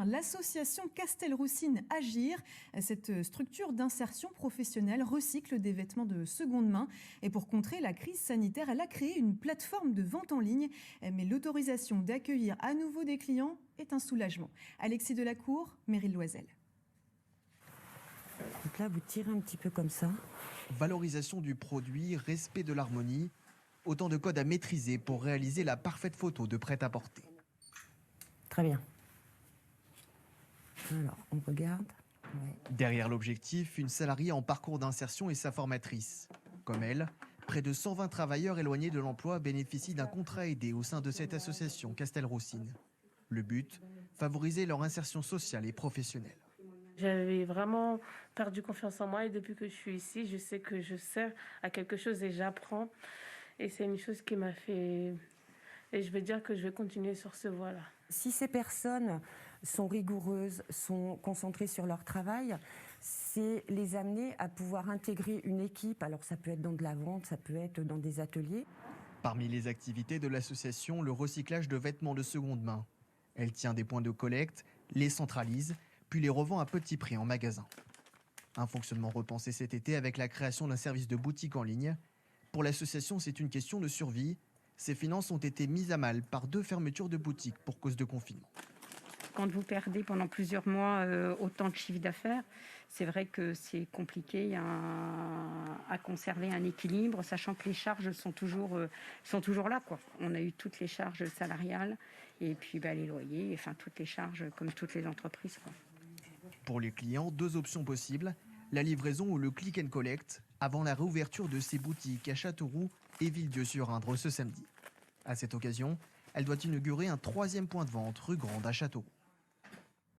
par l'association Castelroussine Agir. Cette structure d'insertion professionnelle recycle des vêtements de seconde main. Et pour contrer la crise sanitaire, elle a créé une plateforme de vente en ligne. Mais l'autorisation d'accueillir à nouveau des clients est un soulagement. Alexis Delacour, Meryl Loisel. Donc là, vous tirez un petit peu comme ça. Valorisation du produit, respect de l'harmonie, autant de codes à maîtriser pour réaliser la parfaite photo de prêt-à-porter. Très bien. Alors, on regarde. Ouais. Derrière l'objectif, une salariée en parcours d'insertion et sa formatrice. Comme elle, près de 120 travailleurs éloignés de l'emploi bénéficient d'un contrat aidé au sein de cette association Castelroussine. Le but, favoriser leur insertion sociale et professionnelle. J'avais vraiment perdu confiance en moi et depuis que je suis ici, je sais que je sers à quelque chose et j'apprends. Et c'est une chose qui m'a fait... Et je vais dire que je vais continuer sur ce voie-là. Si ces personnes sont rigoureuses, sont concentrées sur leur travail, c'est les amener à pouvoir intégrer une équipe. Alors ça peut être dans de la vente, ça peut être dans des ateliers. Parmi les activités de l'association, le recyclage de vêtements de seconde main. Elle tient des points de collecte, les centralise, puis les revend à petit prix en magasin. Un fonctionnement repensé cet été avec la création d'un service de boutique en ligne. Pour l'association, c'est une question de survie. Ses finances ont été mises à mal par 2 fermetures de boutiques pour cause de confinement. Quand vous perdez pendant plusieurs mois autant de chiffre d'affaires, c'est vrai que c'est compliqué à conserver un équilibre, sachant que les charges sont toujours là, quoi. On a eu toutes les charges salariales et puis les loyers, enfin toutes les charges comme toutes les entreprises, quoi. Pour les clients, 2 options possibles, la livraison ou le click and collect, avant la réouverture de ses boutiques à Châteauroux et Villedieu-sur-Indre ce samedi. À cette occasion, elle doit inaugurer un 3e point de vente rue Grande à Châteauroux.